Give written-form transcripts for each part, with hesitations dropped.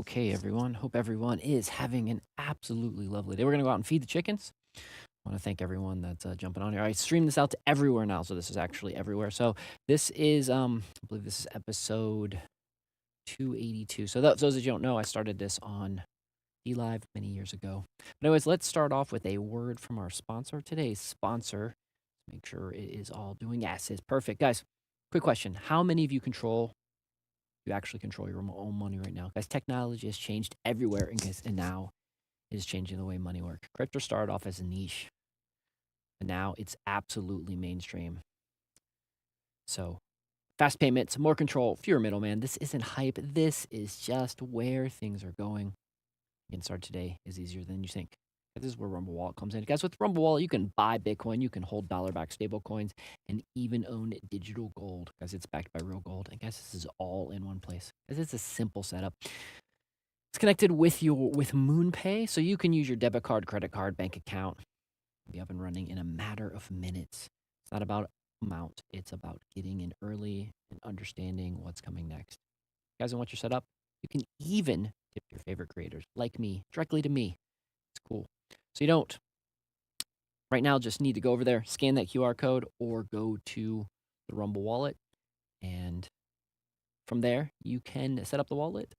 Okay, everyone. Hope everyone is having an absolutely lovely day. We're going to go out and feed the chickens. I want to thank everyone that's jumping on here. I stream this out to everywhere now, so this is actually everywhere. So this is, I believe this is episode 282. So those of you who don't know, I started this on Live many years ago. But anyways, let's start off with a word from our sponsor. Today's sponsor, make sure it is all doing. Yes, it's perfect. Guys, quick question. How many of you actually control your own money right now? Guys, technology has changed everywhere, and now it is changing the way money works. Crypto started off as a niche, and now it's absolutely mainstream. So, fast payments, more control, fewer middleman. This isn't hype. This is just where things are going. Getting started today is easier than you think. This is where Rumble Wallet comes in. Guys, with Rumble Wallet, you can buy Bitcoin, you can hold dollar-backed stable coins, and even own digital gold. Guys, it's backed by real gold. And guys, this is all in one place. Guys, it's a simple setup. It's connected with MoonPay, so you can use your debit card, credit card, bank account, be up and running in a matter of minutes. It's not about amount. It's about getting in early and understanding what's coming next. Guys, and once you're set up, you can even tip your favorite creators like me directly to me. It's cool. So you don't right now just need to go over there, scan that QR code, or go to the Rumble wallet. And from there, you can set up the wallet,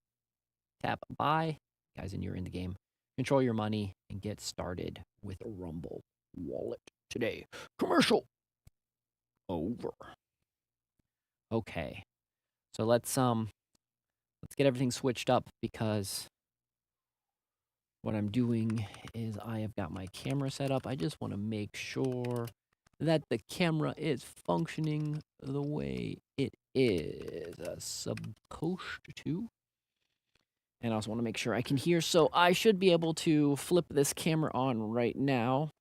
tap buy, guys, and you're in the game. Control your money and get started with a Rumble wallet today. Commercial over. Okay. So let's get everything switched up, because what I'm doing is I have got my camera set up. I just want to make sure that the camera is functioning the way it is supposed to. And I also want to make sure I can hear. So I should be able to flip this camera on right now.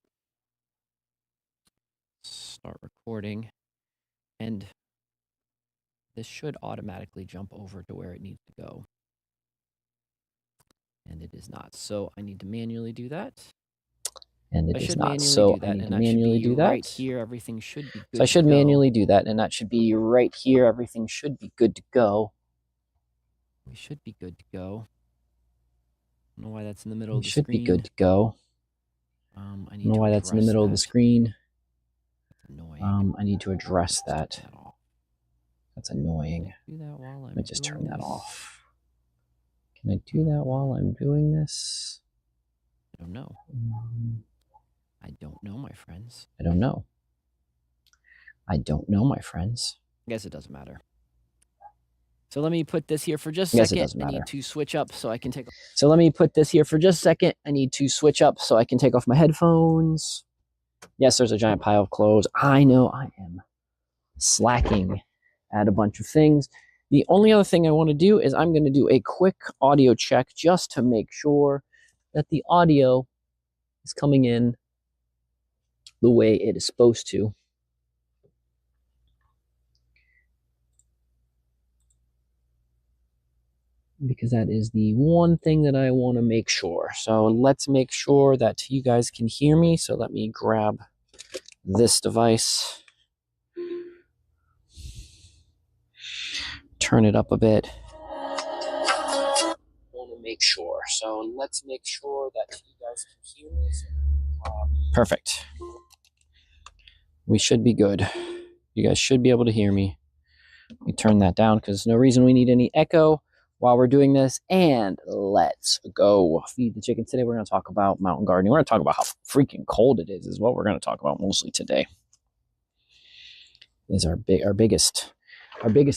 Start recording. And this should automatically jump over to where it needs to go. And it is not. So I need to manually do that. And it is not. So I need to manually do that. Right here, everything should be good. So I should manually do that, and that should be right here. Everything should be good to go. We should be good to go. I don't know why that's in the middle of the screen. Should be good to go. I don't know why that's in the middle of the screen. That's annoying. I need to address that. That's annoying. Do that while Let me just turn that off. Can I do that while I'm doing this? I don't know. I don't know, my friends. I don't know. I don't know, my friends. I guess it doesn't matter. So let me put this here for just a second. I need to switch up so I can take. So let me put this here for just a second. I need to switch up so I can take off my headphones. Yes, there's a giant pile of clothes. I know I am slacking at a bunch of things. The only other thing I want to do is I'm going to do a quick audio check just to make sure that the audio is coming in the way it is supposed to. Because that is the one thing that I want to make sure. So let's make sure that you guys can hear me. So let me grab this device. Turn it up a bit. I want to make sure. So let's make sure that you guys can hear me. Perfect. We should be good. You guys should be able to hear me. Let me turn that down because there's no reason we need any echo while we're doing this. And let's go feed the chickens. Today we're going to talk about mountain gardening. We're going to talk about how freaking cold it is what we're going to talk about mostly today. Is our biggest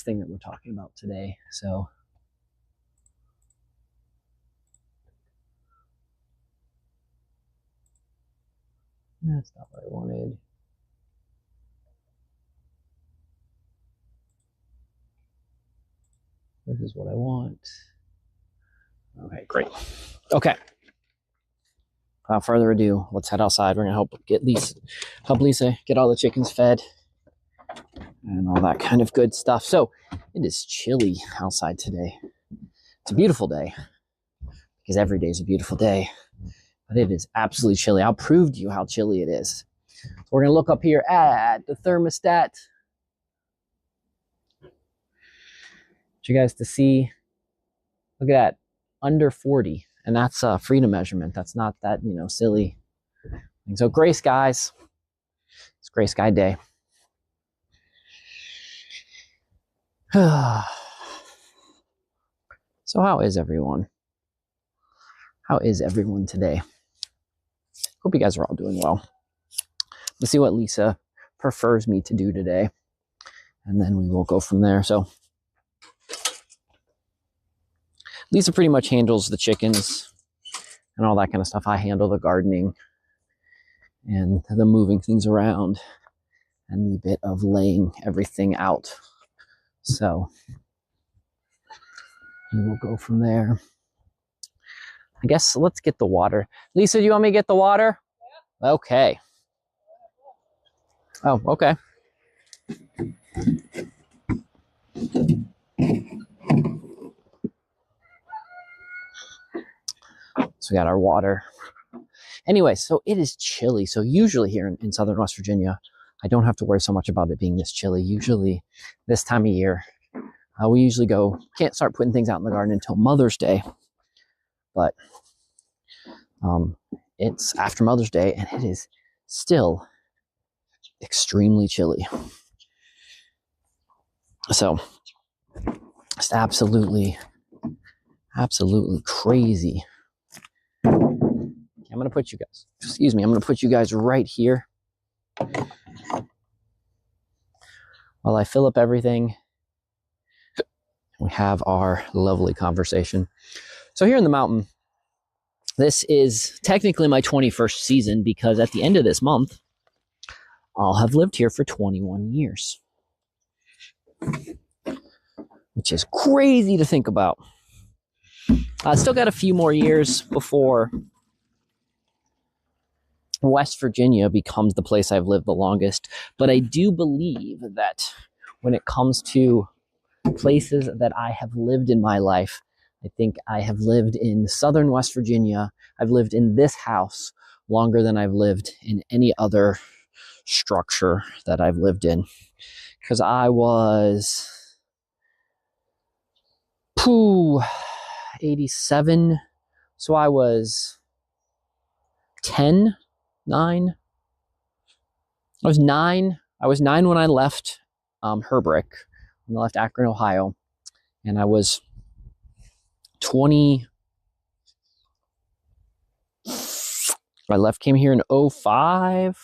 thing that we're talking about today. So that's not what I wanted. This is what I want. Okay, great. Okay. Without further ado, let's head outside. We're gonna help Lisa get all the chickens fed and all that kind of good stuff. So it is chilly outside today. It's a beautiful day because every day is a beautiful day, but it is absolutely chilly. I'll prove to you how chilly it is. So we're gonna look up here at the thermostat. You guys to see. Look at that. under 40. And that's a freedom measurement. That's not that, silly. And so gray skies. It's gray sky day. So how is everyone? How is everyone today? Hope you guys are all doing well. Let's see what Lisa prefers me to do today. And then we will go from there. So Lisa pretty much handles the chickens and all that kind of stuff. I handle the gardening and the moving things around and the bit of laying everything out. So we will go from there. I guess let's get the water. Lisa, do you want me to get the water? Yeah. Okay. Oh, okay. So we got our water. Anyway, so it is chilly. So usually here in southern West Virginia, I don't have to worry so much about it being this chilly. Usually this time of year, we usually can't start putting things out in the garden until Mother's Day. But it's after Mother's Day and it is still extremely chilly. So it's absolutely crazy. I'm going to put you guys right here while I fill up everything. We have our lovely conversation. So here in the mountain, this is technically my 21st season because at the end of this month, I'll have lived here for 21 years. Which is crazy to think about. I still got a few more years before West Virginia becomes the place I've lived the longest. But I do believe that when it comes to places that I have lived in my life, I think I have lived in southern West Virginia. I've lived in this house longer than I've lived in any other structure that I've lived in. Because I was 87. So I was 10, 9. I was 9. I was 9 when I left Herbrick, when I left Akron, Ohio. And I was 20. I came here in 05.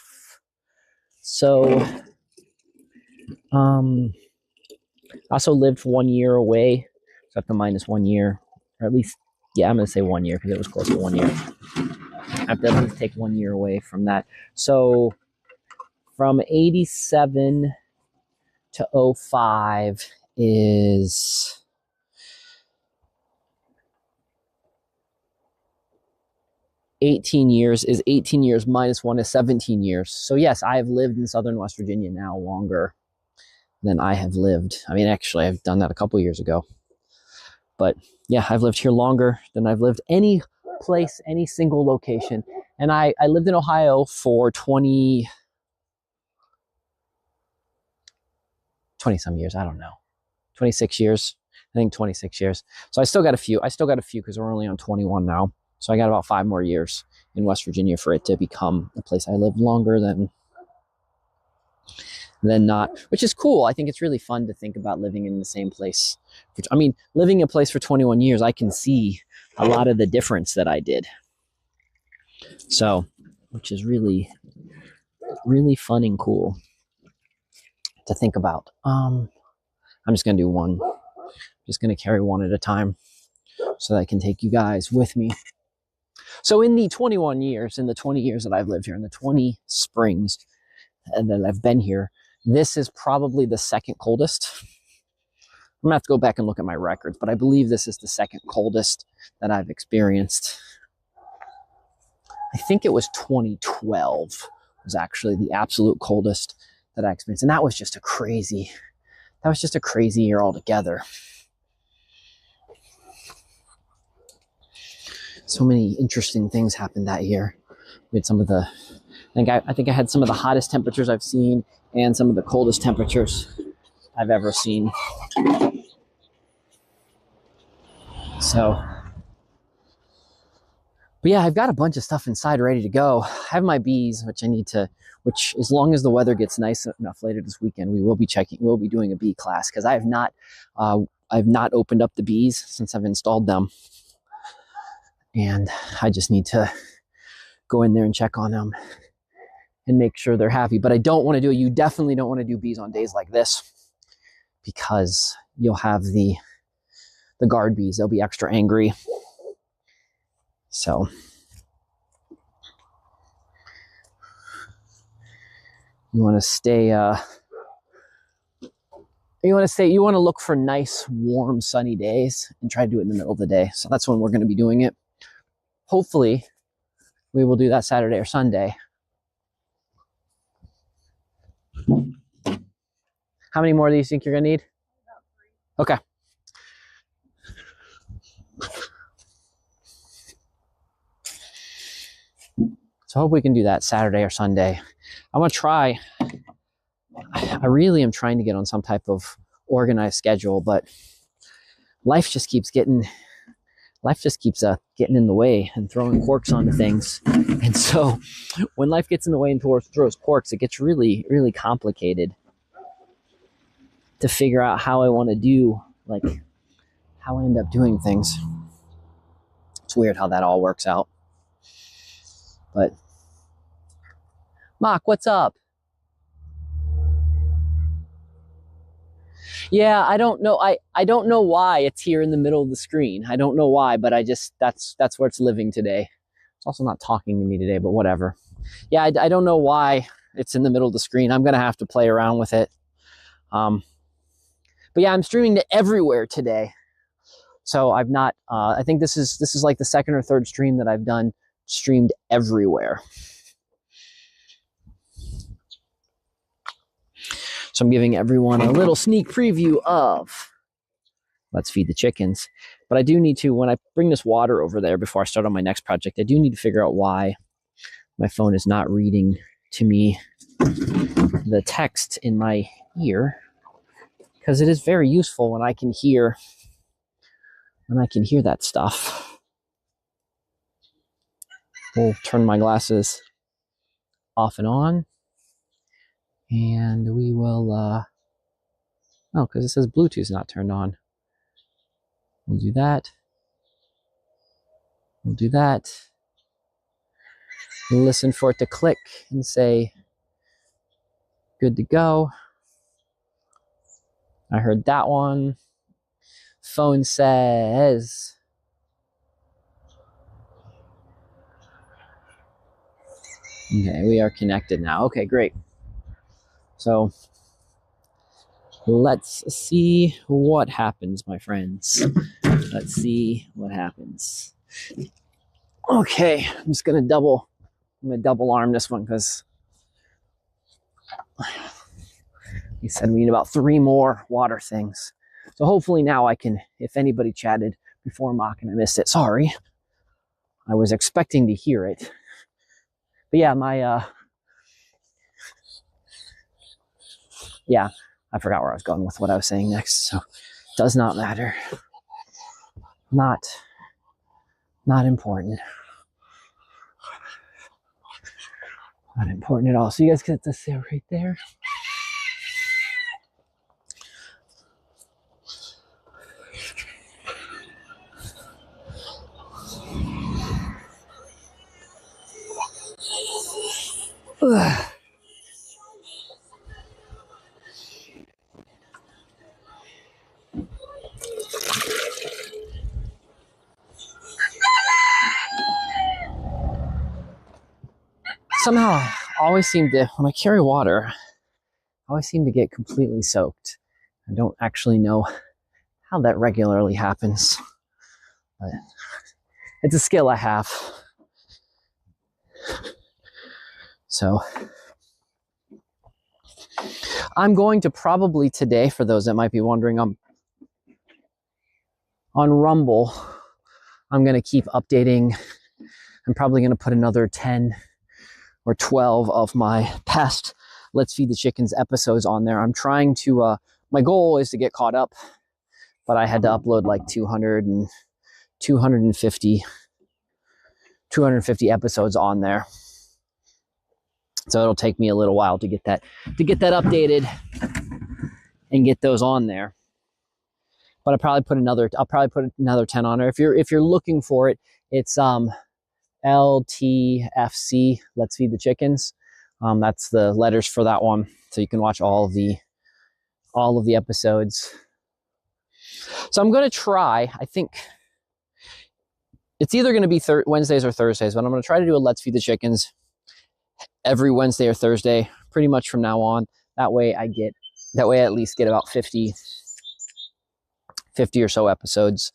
So I also lived 1 year away. So I have to minus 1 year, or at least, yeah, I'm going to say 1 year because it was close to 1 year. I have to at least take 1 year away from that. So from 87 to 05 is 18 years. Is 18 years minus 1 is 17 years. So yes, I have lived in southern West Virginia now longer than I have lived. I mean, actually, I've done that a couple years ago. But yeah, I've lived here longer than I've lived any place, any single location. And I lived in Ohio for 20 some years. I don't know. 26 years. I think 26 years. So I still got a few. Because we're only on 21 now. So I got about 5 more years in West Virginia for it to become a place I lived longer than not, which is cool. I think it's really fun to think about living in the same place. I mean, living in a place for 21 years, I can see a lot of the difference that I did. So, which is really, really fun and cool to think about. I'm just going to do one. I'm just going to carry one at a time so that I can take you guys with me. So in the 21 years, in the 20 years that I've lived here, in the 20 springs that I've been here, this is probably the second coldest. I'm going to have to go back and look at my records, but I believe this is the second coldest that I've experienced. I think it was 2012 was actually the absolute coldest that I experienced. And that was just a crazy year altogether. So many interesting things happened that year. We had some of the, I think I had some of the hottest temperatures I've seen and some of the coldest temperatures I've ever seen. So But yeah, I've got a bunch of stuff inside ready to go. I have my bees, which as long as the weather gets nice enough later this weekend, we'll be doing a bee class, because I've not opened up the bees since I've installed them. And I just need to go in there and check on them and make sure they're happy. But you definitely don't want to do bees on days like this, because you'll have the guard bees. They'll be extra angry. So you want to look for nice, warm, sunny days and try to do it in the middle of the day. So that's when we're going to be doing it. Hopefully we will do that Saturday or Sunday. How many more do you think you're going to need? Okay. So I hope we can do that Saturday or Sunday. I'm going to try. I really am trying to get on some type of organized schedule, but life just keeps getting in the way and throwing corks onto things. And so when life gets in the way and throws corks, it gets really, really complicated to figure out how I want to do, like how I end up doing things. It's weird how that all works out. But Mock, what's up? Yeah, I don't know. I don't know why it's here in the middle of the screen. I don't know why, but that's where it's living today. It's also not talking to me today, but whatever. Yeah, I don't know why it's in the middle of the screen. I'm gonna have to play around with it. But yeah, I'm streaming to everywhere today. So I've not. I think this is like the second or third stream that I've done streamed everywhere. So I'm giving everyone a little sneak preview of Let's Feed the Chickens. But I do need to, when I bring this water over there before I start on my next project, I do need to figure out why my phone is not reading to me the text in my ear, because it is very useful when I can hear that stuff. We'll turn my glasses off and on, and we will because it says Bluetooth's not turned on. We'll do that. Listen for it to click and say good to go. I heard that one. Phone says okay, we are connected now. Okay, great. So let's see what happens, my friends. Let's see what happens. Okay, I'm gonna double arm this one, because he said we need about 3 more water things. So hopefully now I can, if anybody chatted before Mock and I missed it, sorry. I was expecting to hear it. But yeah, yeah, I forgot where I was going with what I was saying next, so does not matter. Not important. Not important at all. So you guys get to see right there. Ugh. Somehow I always seem to, when I carry water, I always seem to get completely soaked. I don't actually know how that regularly happens, but it's a skill I have. So I'm going to probably today, for those that might be wondering, on Rumble, I'm going to keep updating. I'm probably going to put another 10 or 12 of my past Let's Feed the Chickens episodes on there. I'm trying to, my goal is to get caught up, but I had to upload like 250 250 episodes on there. So it'll take me a little while to get that updated and get those on there. But I'll probably put another 10 on there. If you're looking for it, it's LTFC, Let's Feed the Chickens. That's the letters for that one. So you can watch all of the episodes. So I'm going to try, I think it's either going to be Wednesdays or Thursdays, but I'm going to try to do a Let's Feed the Chickens every Wednesday or Thursday, pretty much from now on. That way I at least get about 50 or so episodes,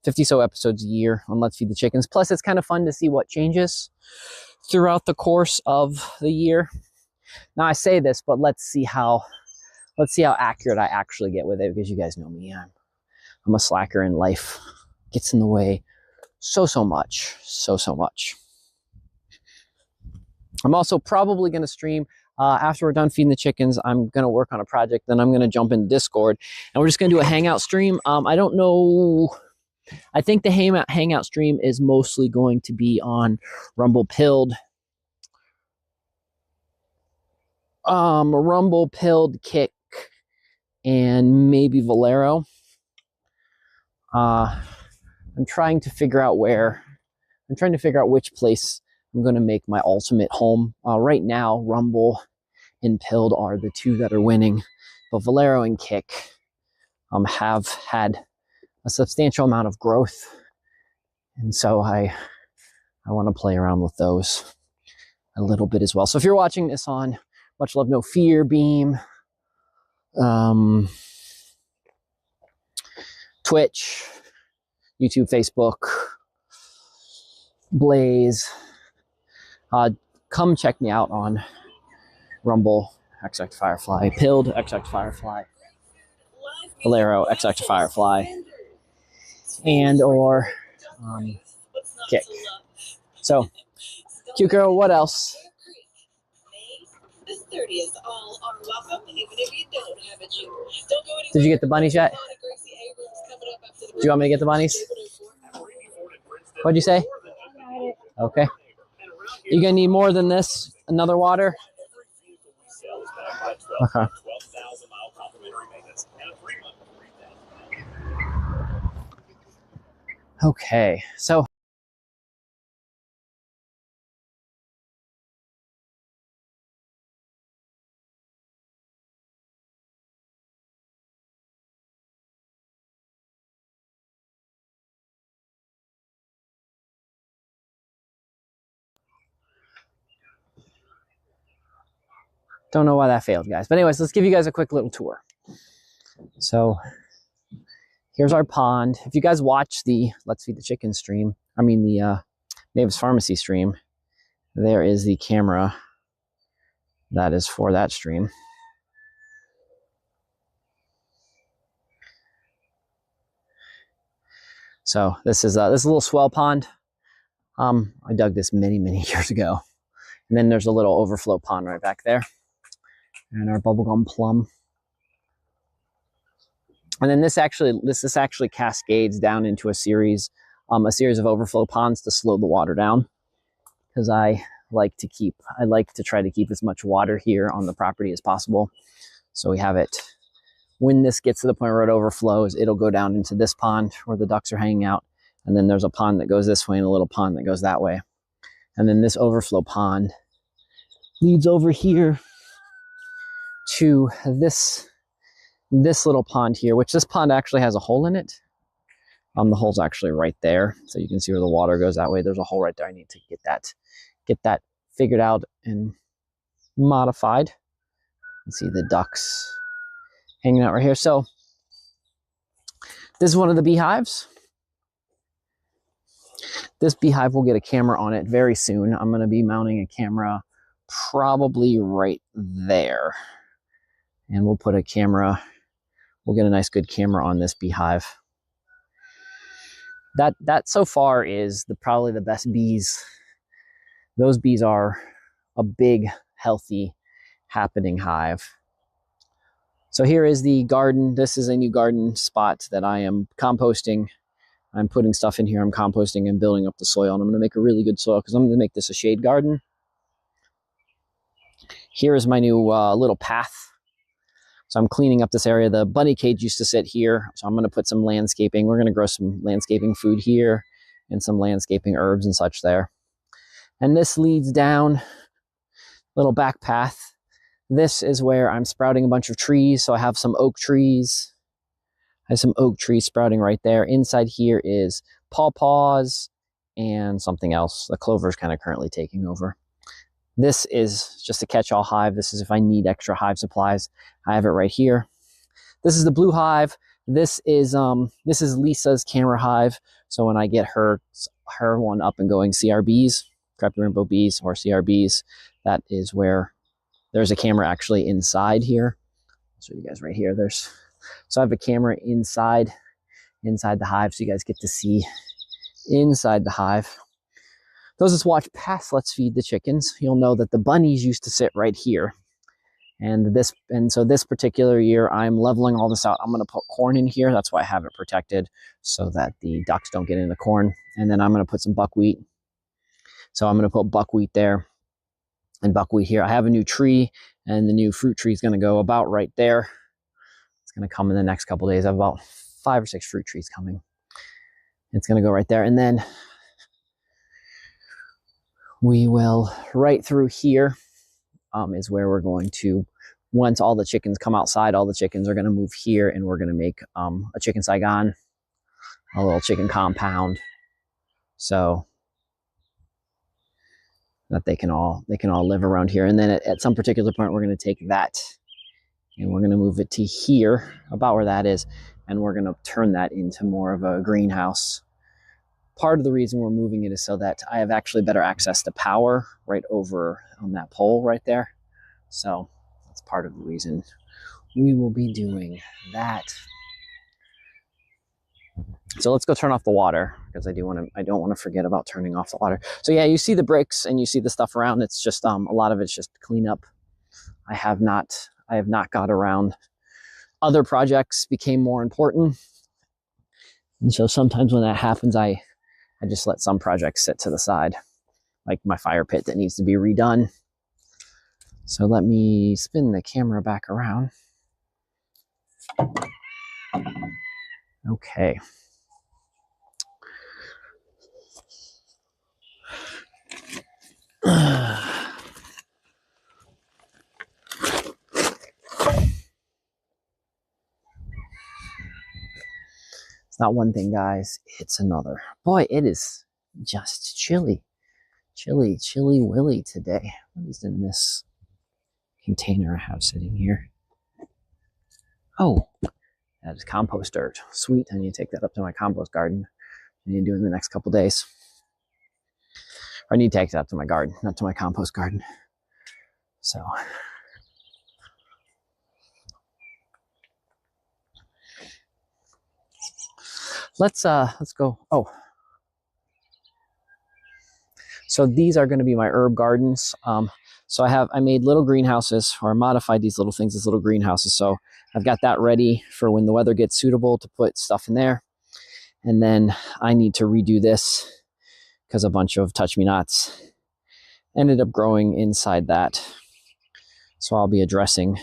50 so episodes a year on Let's Feed the Chickens. Plus it's kind of fun to see what changes throughout the course of the year. Now I say this, but let's see how accurate I actually get with it, because you guys know me. I'm a slacker in life. Gets in the way so much. I'm also probably going to stream after we're done feeding the chickens. I'm going to work on a project, then I'm going to jump in Discord, and we're just going to do a hangout stream. I don't know. I think the hangout stream is mostly going to be on Rumble Pilled, Kick, and maybe Valero. I'm trying to figure out which place I'm going to make my ultimate home. Right now, Rumble and Pilled are the two that are winning, but Valero and Kick have had a substantial amount of growth, and so I want to play around with those a little bit as well. So if you're watching this on Much Love No Fear, Beam, Twitch, YouTube, Facebook, Blaze, come check me out on Rumble, XX Firefly, Pilled, XX Firefly, Valero, XX Firefly, and or Kick. So, cute girl, what else? Did you get the bunnies yet? Do you want me to get the bunnies? What'd you say? Okay. You gonna need more than this? Another water? Okay. Okay, so don't know why that failed, guys. But anyways, let's give you guys a quick little tour. So here's our pond. If you guys watch the Let's Feed the Chicken stream, the Mavis Pharmacy stream, there is the camera that is for that stream. So this is a little swell pond. I dug this many years ago. And then there's a little overflow pond right back there. And our bubblegum plum. And then this actually cascades down into a series of overflow ponds to slow the water down. Because I like to try to keep as much water here on the property as possible. So we have it, when this gets to the point where it overflows, it'll go down into this pond where the ducks are hanging out. And then there's a pond that goes this way and a little pond that goes that way. And then this overflow pond leads over here to this little pond here, which this pond actually has a hole in it. The hole's actually right there. So you can see where the water goes that way. There's a hole right there. I need to get that figured out and modified. You can see the ducks hanging out right here. So this is one of the beehives. This beehive will get a camera on it very soon. I'm going to be mounting a camera probably right there. And we'll put a camera, we'll get a nice good camera on this beehive. That so far is probably the best bees. Those bees are a big, healthy, happening hive. So here is the garden. This is a new garden spot that I am composting I'm putting stuff in here. I'm composting and building up the soil, and I'm going to make a really good soil because I'm going to make this a shade garden. Here is my new little path. So I'm cleaning up this area. The bunny cage used to sit here, so I'm going to put some landscaping. We're going to grow some landscaping food here and some landscaping herbs and such there. And this leads down little back path. This is where I'm sprouting a bunch of trees. So I have some oak trees. I have some oak trees sprouting right there. Inside here is pawpaws and something else. The clover is kind of currently taking over. This is just a catch-all hive. This is if I need extra hive supplies. I have it right here. This is the blue hive. This is Lisa's camera hive. So when I get her one up and going, CRBs, crappy rainbow bees or CRBs, that is where there's a camera actually inside here. I'll show you guys right here. So I have a camera inside the hive, so you guys get to see inside the hive. Those that watch past Let's Feed the Chickens, you'll know that the bunnies used to sit right here. And so this particular year, I'm leveling all this out. I'm going to put corn in here. That's why I have it protected, so that the ducks don't get in the corn. And then I'm going to put some buckwheat. So I'm going to put buckwheat there and buckwheat here. I have a new tree, and the new fruit tree is going to go about right there. It's going to come in the next couple days. I have about 5 or 6 fruit trees coming. It's going to go right there. And then we will, right through here is where we're going to, once all the chickens come outside, all the chickens are going to move here, and we're going to make a chicken Saigon, a little chicken compound, so that they can all live around here. And then at some particular point, we're going to take that and we're going to move it to here, about where that is, and we're going to turn that into more of a greenhouse. Part of the reason we're moving it is so that I have actually better access to power right over on that pole right there. So that's part of the reason we will be doing that. So let's go turn off the water, because I don't want to forget about turning off the water. So yeah, you see the bricks and you see the stuff around. It's just a lot of it's just cleanup. I have not got around. Other projects became more important, and so sometimes when that happens, I just let some projects sit to the side, like my fire pit that needs to be redone. So let me spin the camera back around. Okay. It's not one thing, guys, it's another. Boy, it is just chilly willy today. What is in this container I have sitting here? Oh, that is compost dirt. Sweet, I need to take that up to my compost garden. I need to do it in the next couple days. Or I need to take that up to my garden, not to my compost garden. So let's go. Oh, so these are going to be my herb gardens. So I made little greenhouses, or I modified these little things as little greenhouses. So I've got that ready for when the weather gets suitable to put stuff in there. And then I need to redo this because a bunch of touch-me-nots ended up growing inside that. So I'll be addressing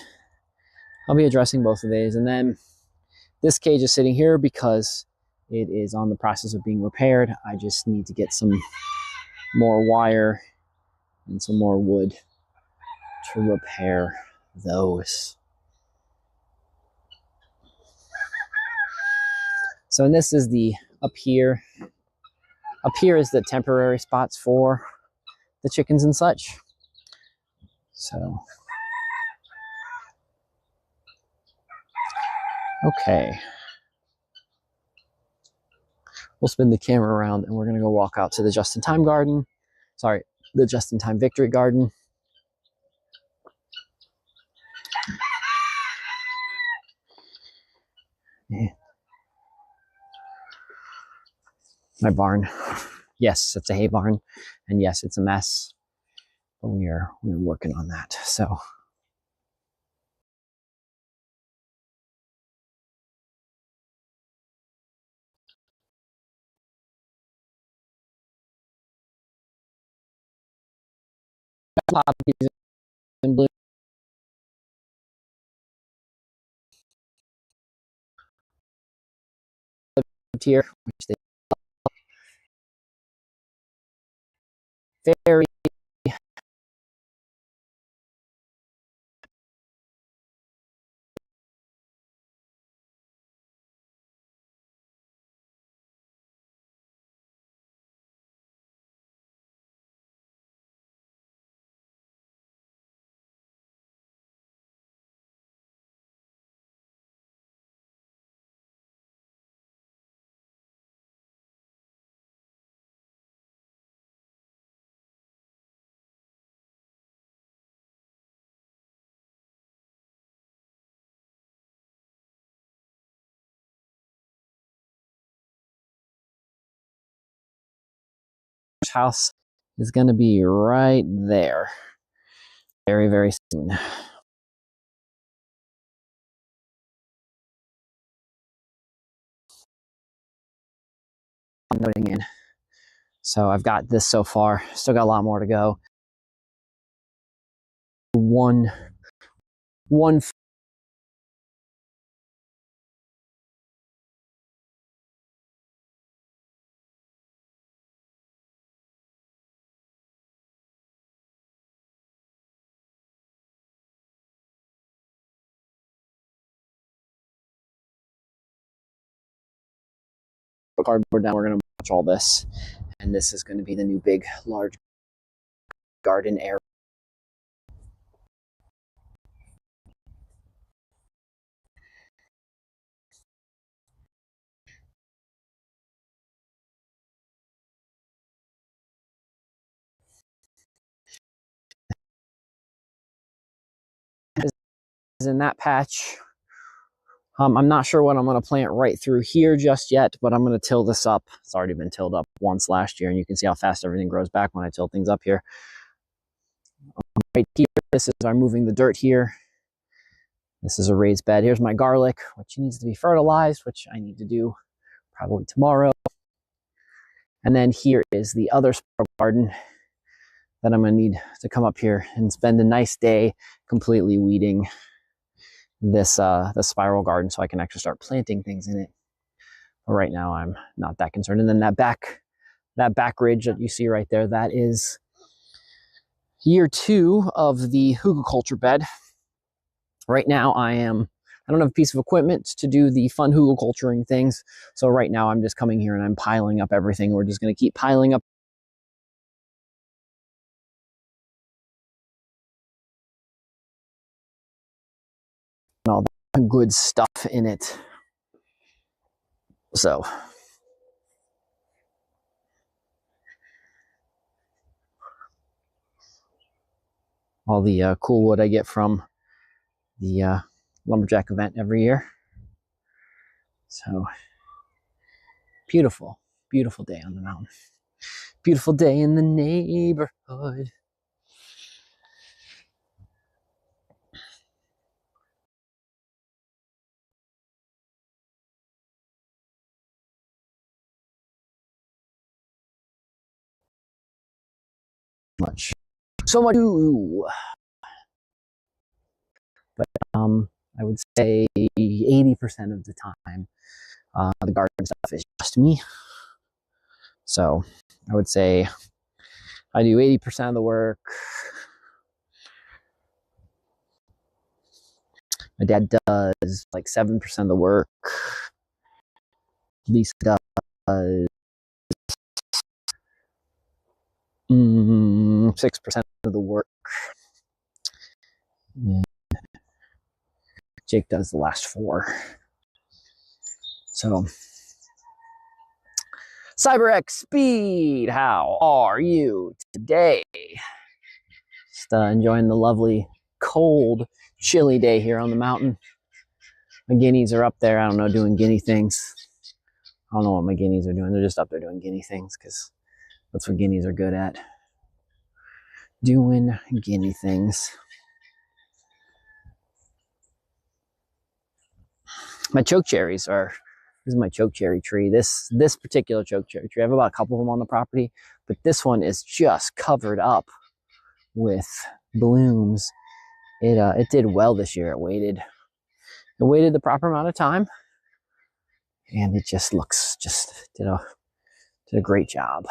both of these. And then this cage is sitting here because it is on the process of being repaired. I just need to get some more wire and some more wood to repair those. So, and this is the up here. Up here is the temporary spots for the chickens and such. So, okay. We'll spin the camera around and we're going to go walk out to the just-in-time garden. Sorry, the just-in-time victory garden. Yeah. My barn. Yes, it's a hay barn. And yes, it's a mess. But we're working on that. So poppies in bloom here, which they very house is going to be right there very, very soon. I'm noting in. So I've got this so far. Still got a lot more to go. One cardboard down. We're going to watch all this. And this is going to be the new big, large garden area. Is in that patch. I'm not sure what I'm going to plant right through here just yet, but I'm going to till this up. It's already been tilled up once last year, and you can see how fast everything grows back when I till things up here. Right here, this is I'm moving the dirt here. This is a raised bed. Here's my garlic, which needs to be fertilized, which I need to do probably tomorrow. And then here is the other spiral garden that I'm going to need to come up here and spend a nice day completely weeding this the spiral garden so I can actually start planting things in it. But right now I'm not that concerned. And then that back ridge that you see right there, that is year 2 of the hugelkultur bed. Right now I don't have a piece of equipment to do the fun hugelkulturing things. So right now I'm just coming here and I'm piling up everything. We're just going to keep piling up all the good stuff in it. So all the cool wood I get from the lumberjack event every year. So beautiful, beautiful day on the mountain. Beautiful day in the neighborhood. So much to do. But I would say 80% of the time, the garden stuff is just me. So I would say I do 80% of the work. My dad does like 7% of the work. Lisa does 6% of the work. And Jake does the last 4. So CyberX Speed, how are you today? Just enjoying the lovely, cold, chilly day here on the mountain. My guineas are up there, I don't know, doing guinea things. I don't know what my guineas are doing. They're just up there doing guinea things because that's what guineas are good at. Doing guinea things. My chokecherries are, this is my chokecherry tree. This particular chokecherry tree, I have about a couple of them on the property, but this one is just covered up with blooms, it did well this year. It waited the proper amount of time, and it just did a great job.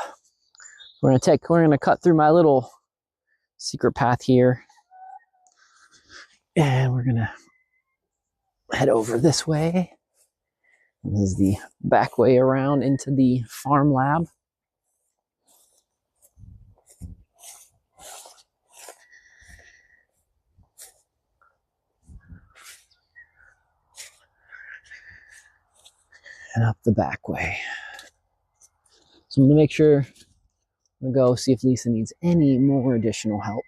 We're gonna cut through my little secret path here, and we're gonna head over this way. This is the back way around into the farm lab. And up the back way. So I'm gonna make sure, I'm gonna go see if Lisa needs any more additional help.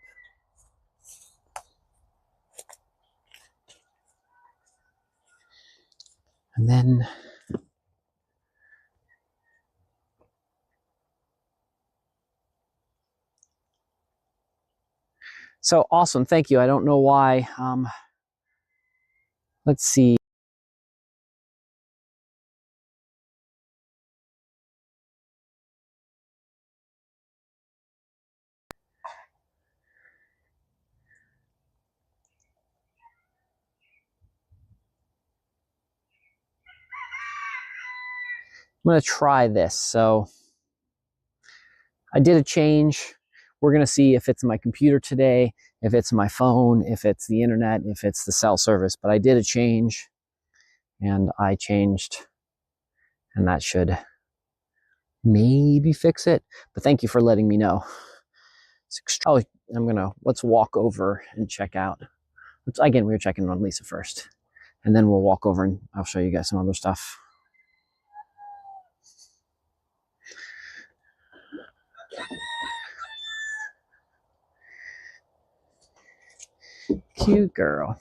And then so awesome, thank you. I don't know why. Let's see. I'm gonna try this. So I did a change. We're gonna see if it's my computer today, if it's my phone, if it's the internet, if it's the cell service, but I did a change, and I changed, and that should maybe fix it. But thank you for letting me know. Oh, let's walk over and check out. Again, we were checking on Lisa first, and then we'll walk over and I'll show you guys some other stuff. Cute girl.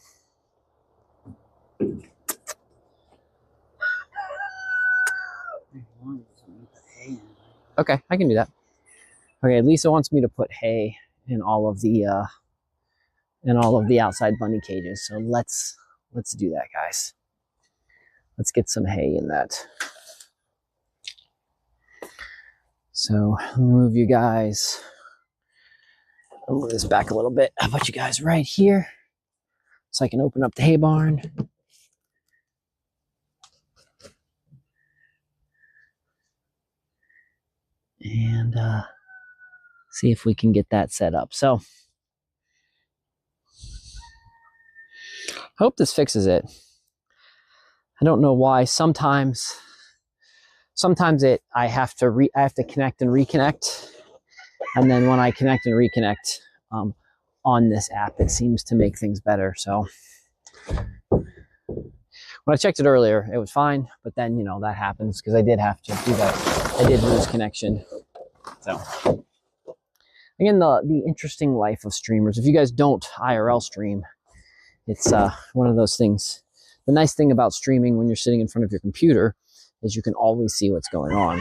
Okay, I can do that. Okay, Lisa wants me to put hay in all of the outside bunny cages. So let's do that, guys. Let's get some hay in that. So let me move you guys. I'll move this back a little bit. I'll put you guys right here so I can open up the hay barn. And see if we can get that set up. So I hope this fixes it. I don't know why. Sometimes I have to connect and reconnect, and then when I connect and reconnect on this app, it seems to make things better. So when I checked it earlier, it was fine, but then that happens because I did have to do that. I did lose connection. So again, the interesting life of streamers. If you guys don't IRL stream, it's one of those things. The nice thing about streaming when you're sitting in front of your computer is you can always see what's going on.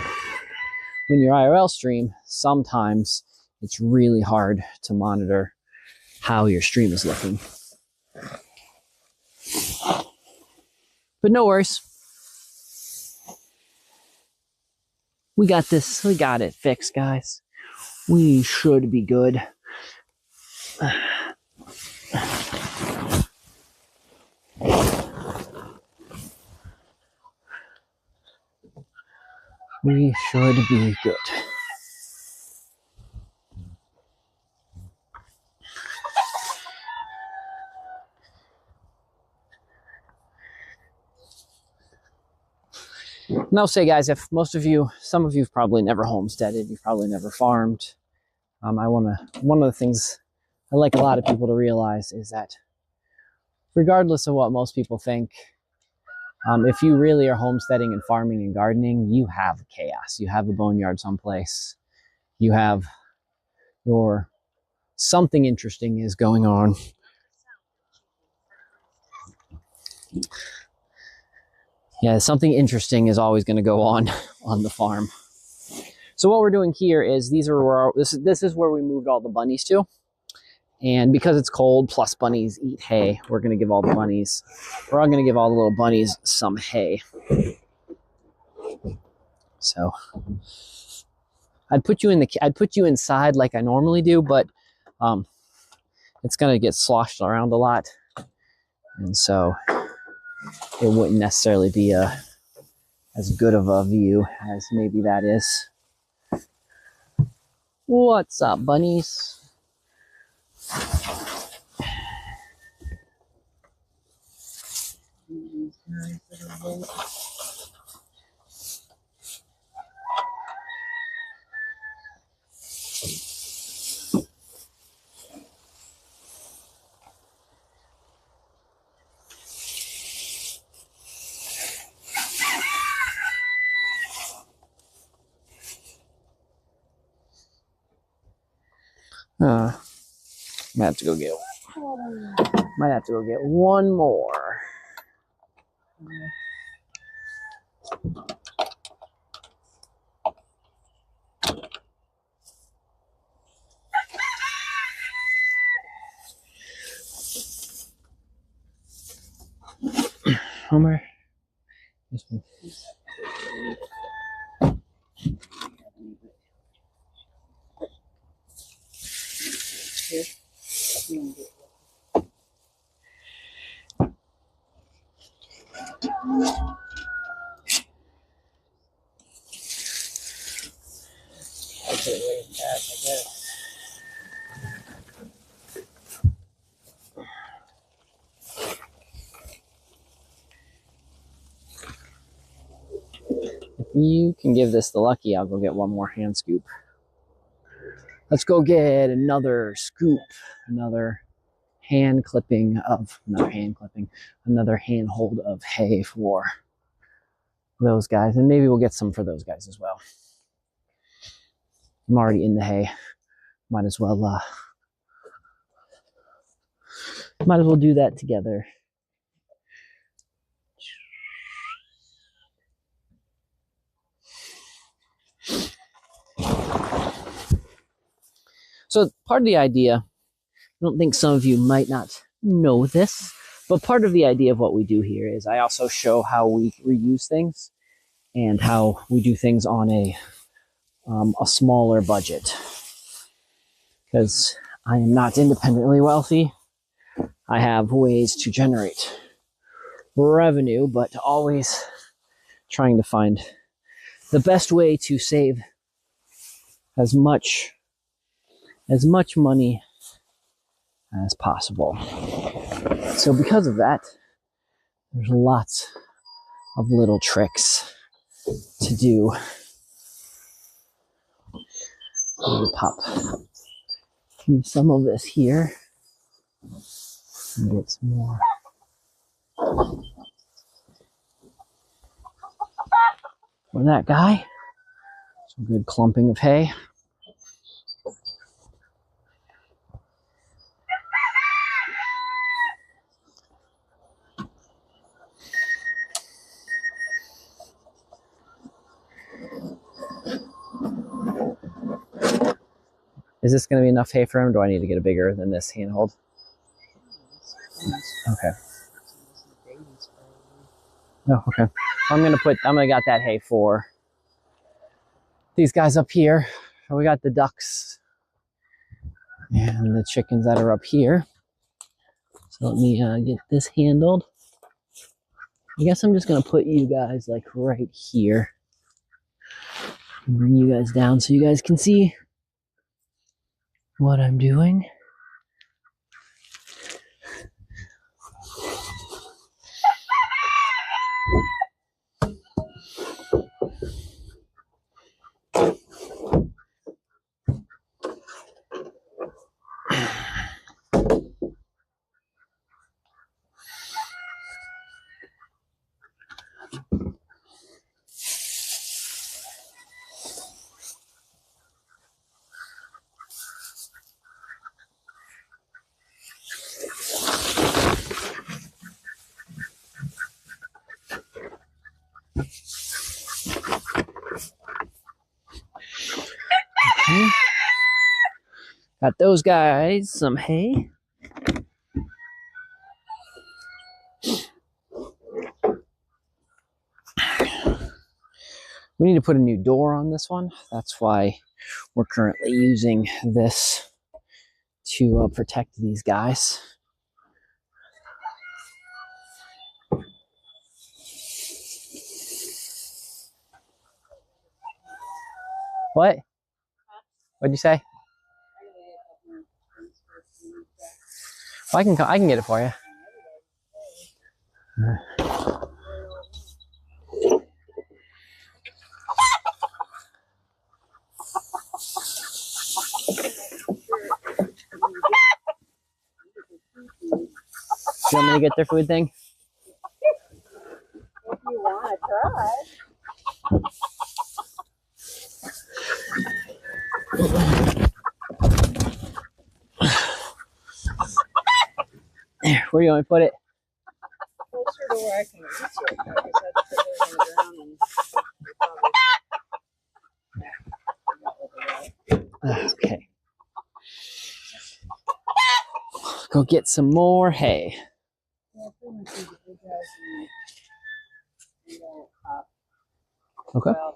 When you IRL stream, sometimes it's really hard to monitor how your stream is looking. But no worries. We got this. We got it fixed, guys. We should be good. We should be good. And I'll say, guys, if some of you've probably never homesteaded, you've probably never farmed. One of the things I like a lot of people to realize is that regardless of what most people think, if you really are homesteading and farming and gardening, you have chaos. You have a boneyard someplace. You have something interesting is going on. Yeah, something interesting is always going to go on the farm. So what we're doing here is this is where we moved all the bunnies to. And because it's cold, plus bunnies eat hay, we're all going to give all the little bunnies some hay. So I'd put you inside like I normally do, but it's going to get sloshed around a lot. And so it wouldn't necessarily be as good of a view as maybe that is. What's up, bunnies? Might have to go get one more. Homer. This one. If you can give this the lucky, I'll go get one more hand scoop. Let's go get another scoop, another handhold of hay for those guys. And maybe we'll get some for those guys as well. I'm already in the hay. Might as well do that together. So part of the idea, I don't think some of you might not know this, but part of the idea of what we do here is I also show how we reuse things and how we do things on a smaller budget. Because I am not independently wealthy. I have ways to generate revenue, but always trying to find the best way to save as much money as possible. So because of that, there's lots of little tricks to do. I'm going to pop some of this here and get some more. For that guy, some good clumping of hay. Is this going to be enough hay for him? Or do I need to get a bigger than this handhold? Okay. Oh, okay. I'm gonna got that hay for these guys up here. We got the ducks and the chickens that are up here. So let me get this handled. I guess I'm just gonna put you guys like right here and bring you guys down so you guys can see what I'm doing. Okay. Got those guys some hay. We need to put a new door on this one. That's why we're currently using this to protect these guys. What? What'd you say? Well, I can get it for you. You want me to get their food thing? If you want to try. Where do you want me to put it? Closer to where I can reach it. Because that's further on the ground and Okay. Go get some more hay. yeah, pretty much the big guys and don't pop. Okay. Well,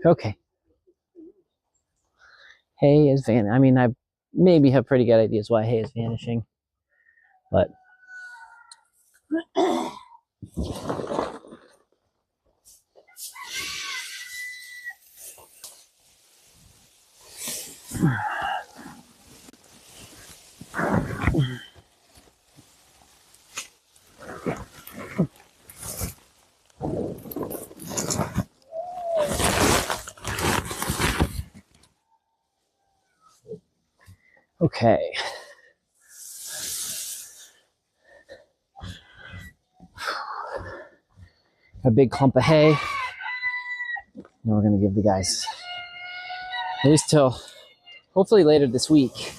Okay. Hay is vanishing. I mean, I maybe have pretty good ideas why hay is vanishing, but okay. A big clump of hay. And we're gonna give the guys at least till hopefully later this week.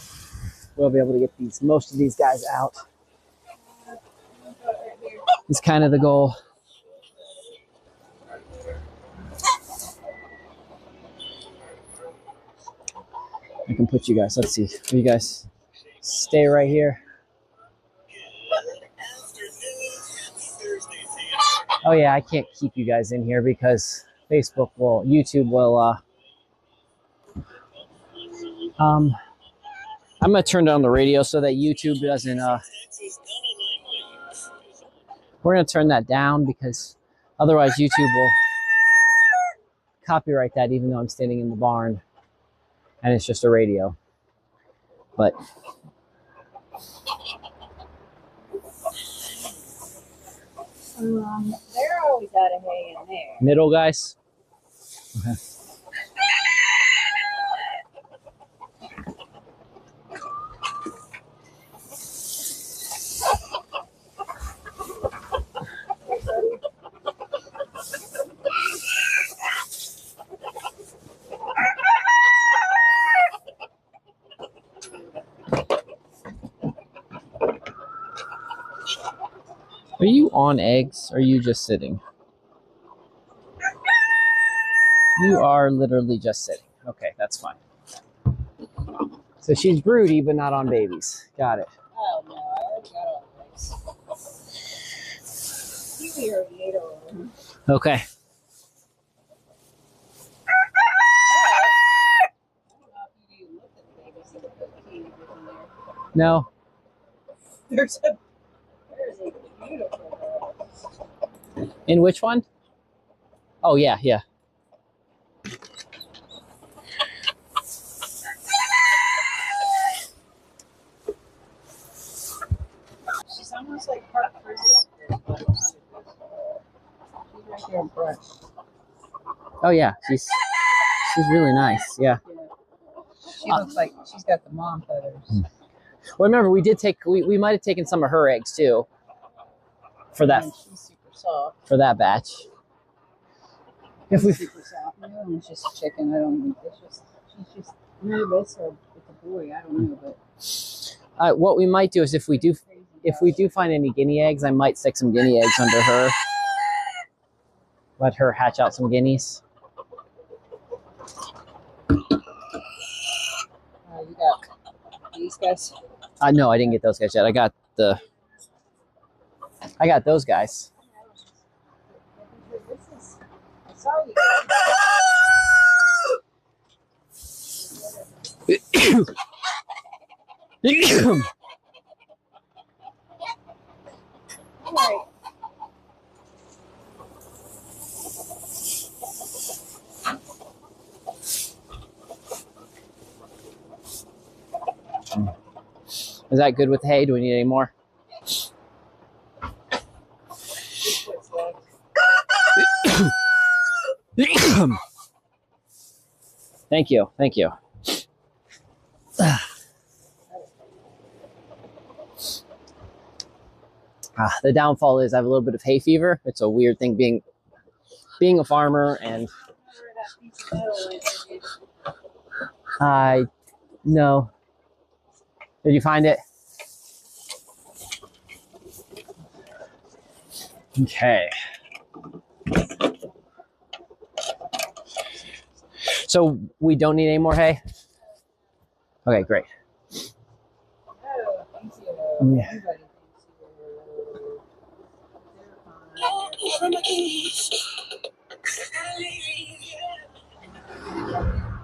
We'll be able to get most of these guys out. Is kind of the goal. I can put you guys. Let's see. You guys stay right here. Oh yeah, I can't keep you guys in here because YouTube will. I'm gonna turn down the radio so that YouTube doesn't. We're gonna turn that down because otherwise YouTube will copyright that, even though I'm standing in the barn and it's just a radio. But they're always out of hay in there. middle guys. Okay. Are you on eggs or are you just sitting? You are literally just sitting. Okay, that's fine. So she's broody, but not on babies. Got it. Oh no, I already got all the eggs. Kiwi already ate all of them. Okay. I don't know if you even looked at the babies and put kiwi in there. No. There's a beautiful girl. In which one? Oh yeah, yeah. She's almost like part Frizzy up there, but she's right there in front. Oh yeah, she's really nice. Yeah. She looks like she's got the mom feathers. Well, remember we might have taken some of her eggs too for that And she's super soft. for that batch. If we Super soft. No, it's just a chicken. I don't think she's just nervous or with the boy. I don't know, but what we might do is if we do find any guinea eggs, I might stick some guinea eggs under her. Let her hatch out some guineas. you got these guys. No, I didn't get those guys yet. I got those guys. I saw you. Is that good with hay? Do we need any more? Thank you. Thank you. The downfall is I have a little bit of hay fever. It's a weird thing being a farmer, and I no. Did you find it? Okay. So we don't need any more hay? Okay, great. Yeah.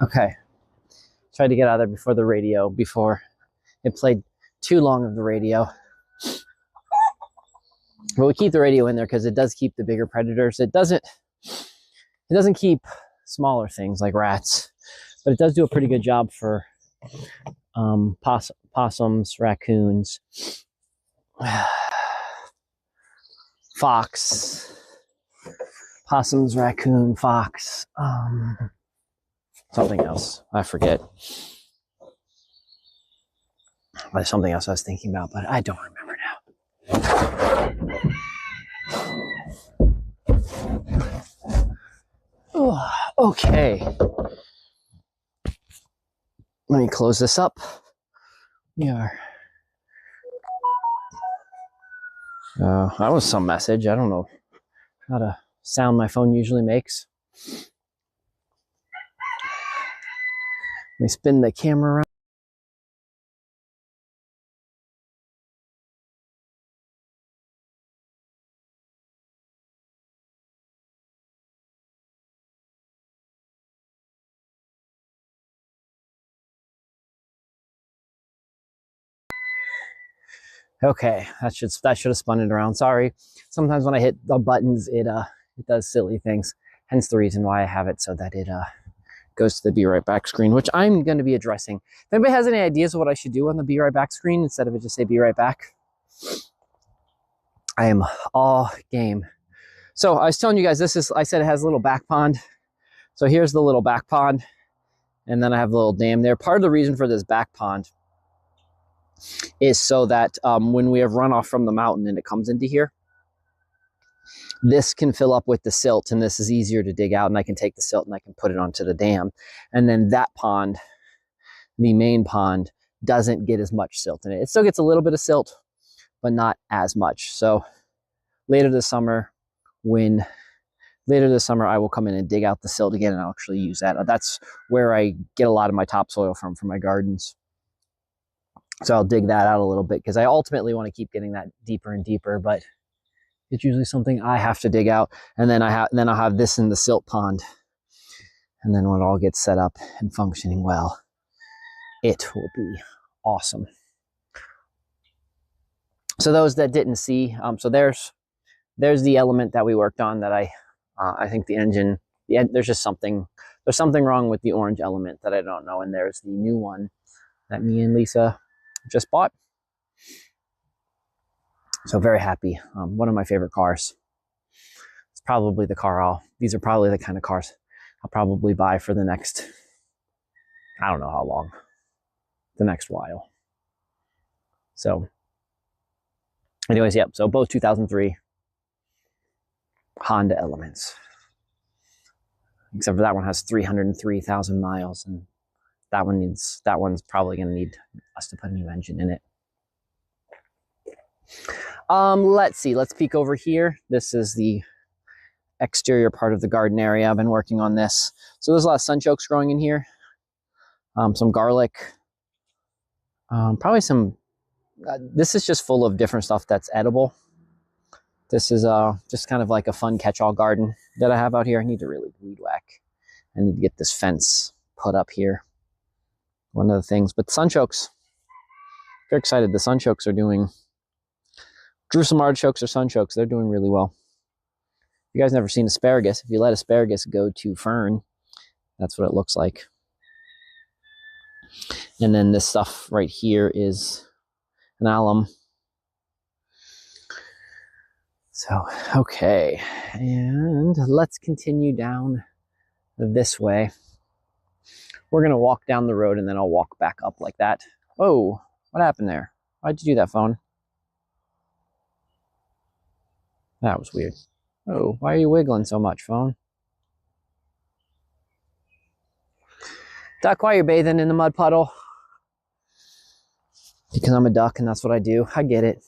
Okay. Tried to get out of there before it played too long of the radio. But we keep the radio in there because it does keep the bigger predators. It doesn't keep smaller things like rats, but it does do a pretty good job for possums, raccoons, fox, possums, raccoon, fox, something else. I forget. There's something else I was thinking about, but I don't remember now. Okay. Let me close this up. That was some message. I don't know how to sound my phone usually makes. Let me spin the camera around. Okay, that should have spun it around. Sorry. Sometimes when I hit the buttons, it does silly things. Hence the reason why I have it, so that it goes to the Be Right Back screen, which I'm going to be addressing. If anybody has any ideas of what I should do on the Be Right Back screen instead of it just say Be Right Back, I am all game. So I was telling you guys, I said it has a little back pond. So here's the little back pond, and then I have a little dam there. Part of the reason for this back pond is so that when we have runoff from the mountain and it comes into here, this can fill up with the silt, and this is easier to dig out, and I can take the silt and I can put it onto the dam. And then that pond, the main pond, doesn't get as much silt in it. It still gets a little bit of silt, but not as much. So later this summer, I will come in and dig out the silt again, and I'll actually use that. That's where I get a lot of my topsoil from for my gardens. So I'll dig that out a little bit because I ultimately want to keep getting that deeper and deeper, but it's usually something I have to dig out. And then I'll have this in the silt pond. And then when it all gets set up and functioning well, it will be awesome. So those that didn't see, so there's the element that we worked on that I think the engine, there's something wrong with the orange element that I don't know. And there's the new one that me and Lisa just bought. So very happy. One of my favorite cars. It's probably the car these are probably the kind of cars I'll probably buy for the next, I don't know how long, the next while. So anyways, yep. So both 2003 Honda Elements. Except for that one has 303,000 miles, and that one's probably going to need us to put a new engine in it. Let's see. Let's peek over here. This is the exterior part of the garden area. I've been working on this. So there's a lot of sunchokes growing in here. Some garlic. Probably some. This is just full of different stuff that's edible. This is just kind of like a fun catch-all garden that I have out here. I need to really weed whack. I need to get this fence put up here. one of the things. But sunchokes, very excited. The sunchokes are doing, Jerusalem artichokes or sunchokes, they're doing really well. If you guys never seen asparagus, if you let asparagus go to fern, that's what it looks like. And then this stuff right here is an alum. So, okay, and let's continue down this way. We're gonna walk down the road and then I'll walk back up like that. Whoa, what happened there? Why'd you do that, phone? That was weird. Oh, why are you wiggling so much, phone? Duck, why are you bathing in the mud puddle? Because I'm a duck and that's what I do. I get it.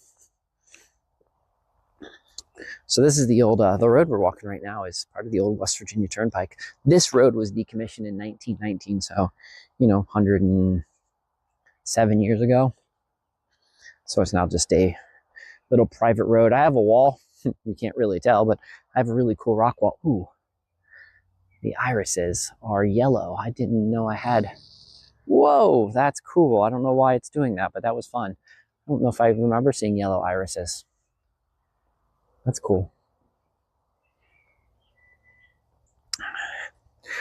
So this is the old, the road we're walking right now is part of the old West Virginia Turnpike. This road was decommissioned in 1919, so, you know, 107 years ago. So it's now just a little private road. I have a wall. You can't really tell, but I have a really cool rock wall. Ooh, the irises are yellow. I didn't know I had. Whoa, that's cool. I don't know why it's doing that, but that was fun. I don't know if I remember seeing yellow irises. That's cool.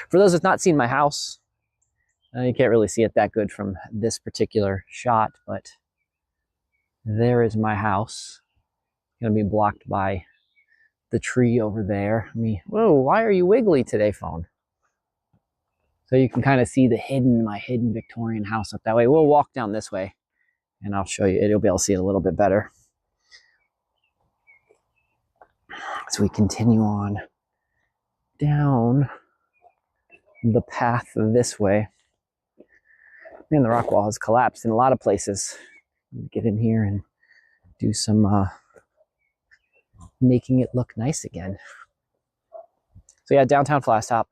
For those who've not seen my house, you can't really see it that good from this particular shot, but there is my house. It's going to be blocked by the tree over there. Whoa, why are you wiggly today, phone? So you can kind of see my hidden Victorian house up that way. We'll walk down this way and I'll show you it. You'll be able to see it a little bit better. So we continue on down the path this way. Man, the rock wall has collapsed in a lot of places. Get in here and do some making it look nice again. So yeah, downtown Flagstaff.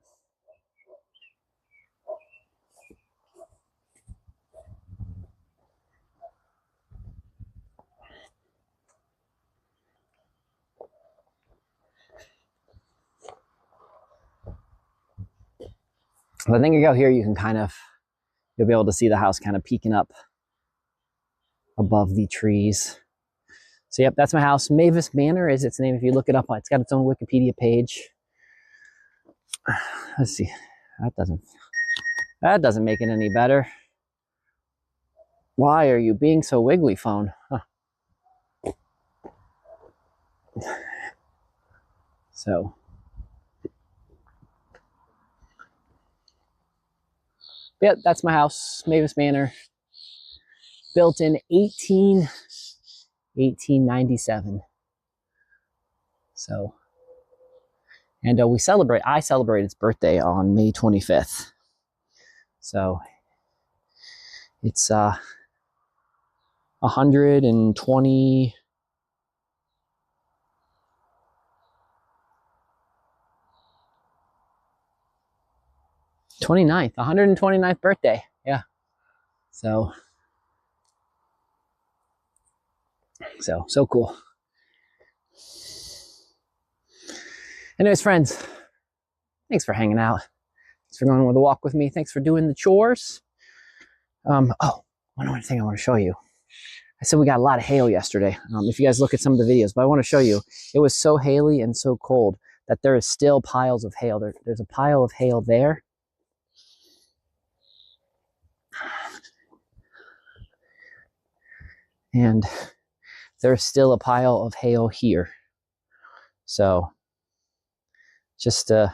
I think you go here, you can you'll be able to see the house kind of peeking up above the trees. So yep, that's my house. Mavis Manor is its name. If you look it up, it's got its own Wikipedia page. Let's see, that doesn't make it any better. Why are you being so wiggly, phone? Huh. So yeah, that's my house, Mavis Manor, built in 1897. So, and I celebrate its birthday on May 25th. So it's 120. 29th, 129th birthday. Yeah. So cool. Anyways, friends, thanks for hanging out. Thanks for going on the walk with me. Thanks for doing the chores. One other thing I want to show you. I said we got a lot of hail yesterday. If you guys look at some of the videos, but I want to show you, it was so haily and so cold that there is still piles of hail. There's a pile of hail there. And there's still a pile of hail here. So just to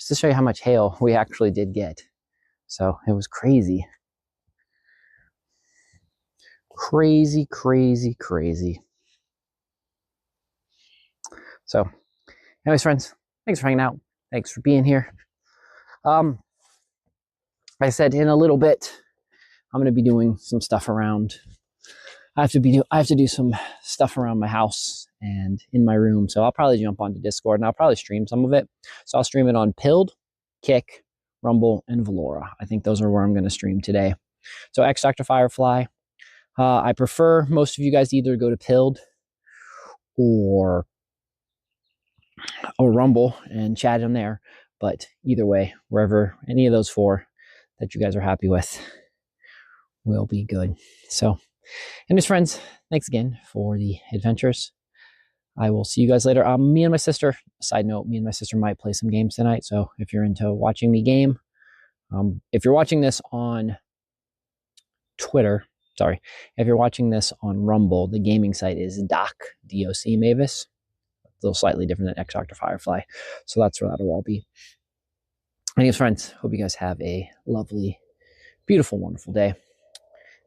show you how much hail we actually did get. So it was crazy. Crazy, crazy, crazy. So anyways, friends, thanks for hanging out. Thanks for being here. Like I said, in a little bit, I'm going to be doing some stuff around. I have to do some stuff around my house and in my room. So I'll probably jump onto Discord and I'll probably stream some of it. So I'll stream it on Pilled, Kick, Rumble, and Valora. I think those are where I'm going to stream today. So X Dr. Firefly. I prefer most of you guys to either go to Pilled or Rumble and chat in there. But either way, wherever any of those four, that you guys are happy with will be good. So, anyways, friends, thanks again for the adventures. I will see you guys later. Me and my sister, side note, me and my sister might play some games tonight. So if you're into watching me game, if you're watching this on Twitter, sorry, if you're watching this on Rumble, the gaming site is DOC Mavis. A little slightly different than X Doctor Firefly. So that's where that'll all be. Anyways, friends, hope you guys have a lovely, beautiful, wonderful day.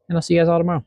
And I'll see you guys all tomorrow.